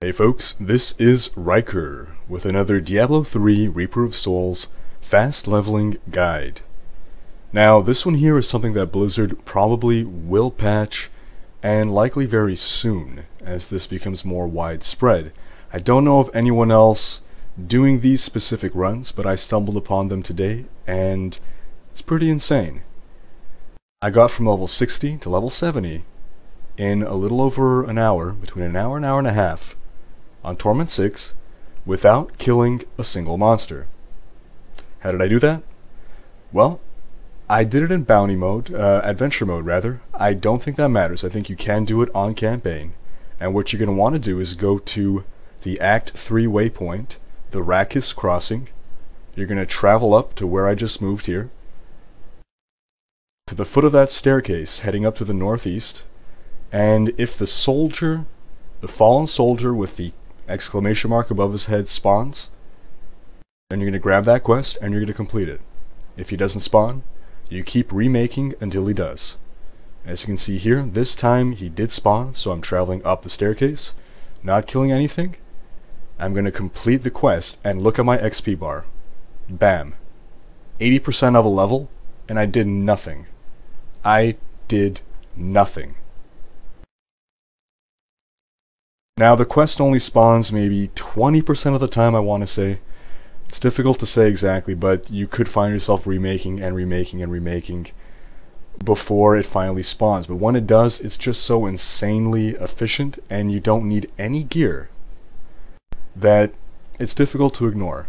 Hey folks, this is Riker with another Diablo 3 Reaper of Souls fast leveling guide. Now this one here is something that Blizzard probably will patch, and likely very soon as this becomes more widespread. I don't know of anyone else doing these specific runs, but I stumbled upon them today and it's pretty insane. I got from level 60 to level 70 in a little over an hour, between an hour and a half, on Torment 6 without killing a single monster. How did I do that? Well, I did it in bounty mode, adventure mode rather. I don't think that matters. I think you can do it on campaign. And what you're going to want to do is go to the Act 3 waypoint, the Rakis Crossing. You're going to travel up to where I just moved here, to the foot of that staircase heading up to the northeast, and if the soldier, the fallen soldier with the exclamation mark above his head spawns, then you're going to grab that quest and you're going to complete it. If he doesn't spawn, you keep remaking until he does. As you can see here, this time he did spawn, so I'm traveling up the staircase, not killing anything. I'm going to complete the quest and look at my XP bar. Bam. 80% of a level, and I did nothing. I did nothing. Now the quest only spawns maybe 20% of the time, I want to say. It's difficult to say exactly, but you could find yourself remaking and remaking and remaking before it finally spawns. But when it does, it's just so insanely efficient and you don't need any gear that it's difficult to ignore.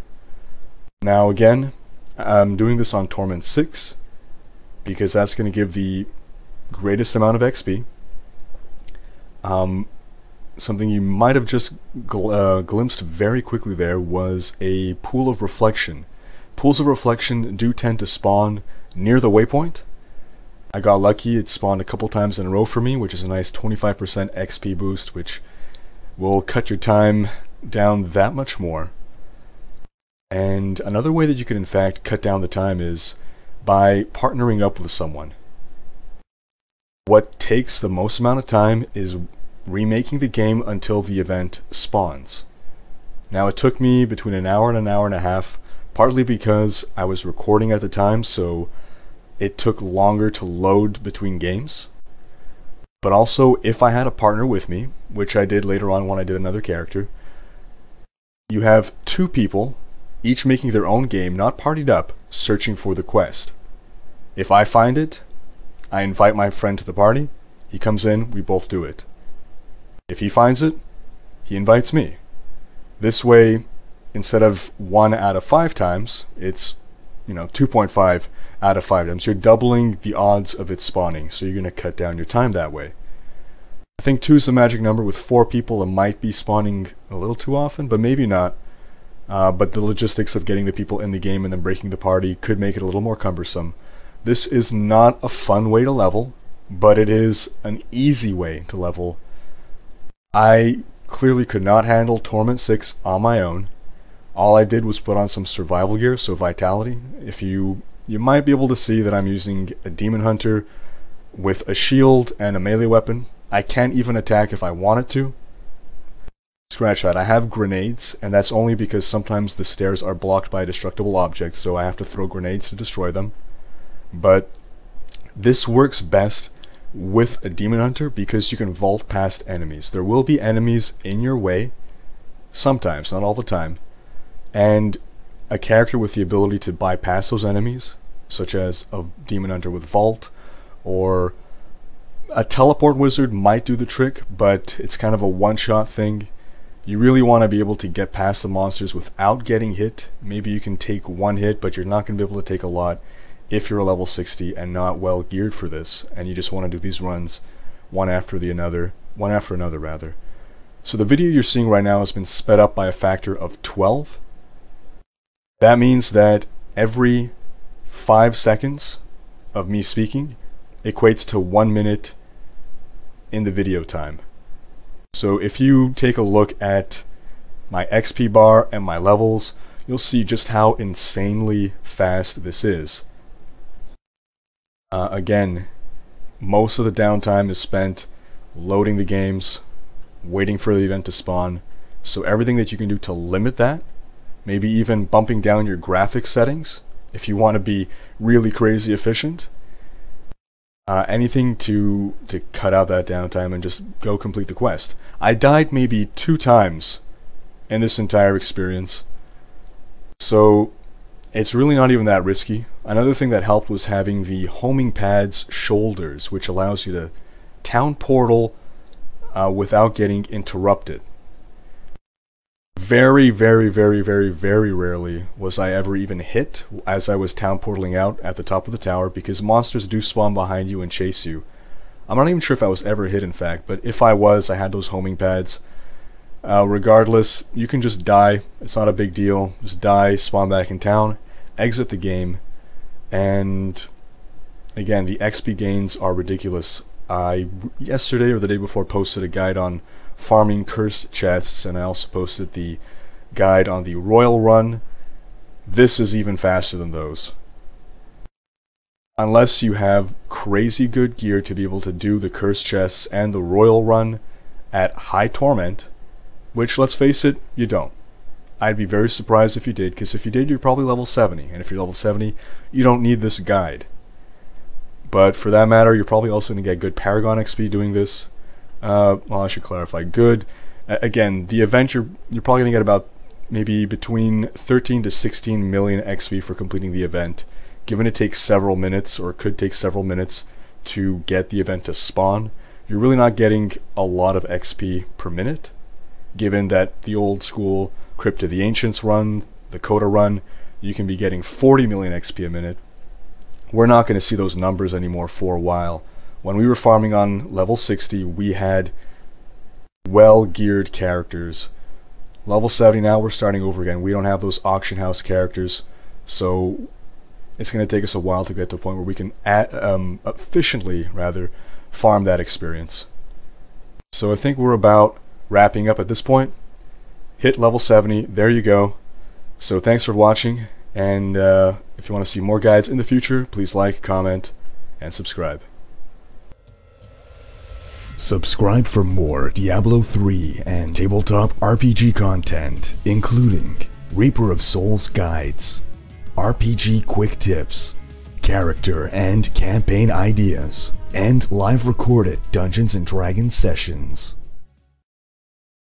Now again, I'm doing this on Torment 6 because that's going to give the greatest amount of XP. Something you might have just glimpsed very quickly there was a pool of reflection. Pools of reflection do tend to spawn near the waypoint. I got lucky, it spawned a couple times in a row for me, which is a nice 25% XP boost, which will cut your time down that much more. And another way that you can in fact cut down the time is by partnering up with someone. What takes the most amount of time is remaking the game until the event spawns. Now it took me between an hour and a half, partly because I was recording at the time, so it took longer to load between games. But also, if I had a partner with me, which I did later on when I did another character, you have two people, each making their own game, not partied up, searching for the quest. If I find it, I invite my friend to the party, he comes in, we both do it. If he finds it, he invites me. This way, instead of 1 out of 5 times, it's 2.5 out of 5 times. You're doubling the odds of it spawning, so you're going to cut down your time that way. I think 2 is the magic number. With 4 people, it might be spawning a little too often, but maybe not. But the logistics of getting the people in the game and then breaking the party could make it a little more cumbersome. This is not a fun way to level, but it is an easy way to level. I clearly could not handle Torment 6 on my own. All I did was put on some survival gear, so vitality. If you might be able to see that I'm using a demon hunter with a shield and a melee weapon. I can't even attack if I wanted to. Scratch that. I have grenades, and that's only because sometimes the stairs are blocked by destructible objects, so I have to throw grenades to destroy them. But this works best with a demon hunter because you can vault past enemies. There will be enemies in your way, sometimes, not all the time, and a character with the ability to bypass those enemies, such as a demon hunter with vault, or a teleport wizard might do the trick, but it's kind of a one-shot thing. You really want to be able to get past the monsters without getting hit. Maybe you can take one hit, but you're not going to be able to take a lot if you're a level 60 and not well geared for this, and you just want to do these runs one after another. So the video you're seeing right now has been sped up by a factor of 12. That means that every 5 seconds of me speaking equates to 1 minute in the video time. So if you take a look at my XP bar and my levels, you'll see just how insanely fast this is. Again, most of the downtime is spent loading the games, waiting for the event to spawn, So everything that you can do to limit that, maybe even bumping down your graphics settings if you want to be really crazy efficient. Anything to cut out that downtime and just go complete the quest. I died maybe 2 times in this entire experience, so it's really not even that risky. Another thing that helped was having the homing pad's shoulders, which allows you to town portal without getting interrupted. Very, very, very, very, very rarely was I ever even hit as I was town portaling out at the top of the tower, because monsters do spawn behind you and chase you. I'm not even sure if I was ever hit, in fact, but if I was, I had those homing pads. Regardless, you can just die. It's not a big deal. Just die, spawn back in town, exit the game, and again, the XP gains are ridiculous. I yesterday or the day before posted a guide on farming cursed chests, and I also posted the guide on the Royal Run. This is even faster than those. Unless you have crazy good gear to be able to do the cursed chests and the Royal Run at high torment, which, let's face it, you don't. I'd be very surprised if you did, because if you did, you're probably level 70, and if you're level 70, you don't need this guide. But for that matter, you're probably also going to get good Paragon XP doing this. Well, I should clarify. Good. Again, the event, you're probably going to get about maybe between 13 to 16 million XP for completing the event, given it takes several minutes, or it could take several minutes to get the event to spawn. You're really not getting a lot of XP per minute, given that the old school Crypt of the Ancients run, the Coda run, you can be getting 40 million XP a minute. We're not going to see those numbers anymore for a while. When we were farming on level 60, we had well-geared characters. Level 70 now, we're starting over again. We don't have those auction house characters, so it's going to take us a while to get to a point where we can efficiently farm that experience. So I think we're about wrapping up at this point. Hit level 70, there you go. So thanks for watching, and if you want to see more guides in the future, please like, comment, and subscribe. Subscribe for more Diablo 3 and tabletop RPG content, including Reaper of Souls guides, RPG quick tips, character and campaign ideas, and live recorded Dungeons & Dragons sessions.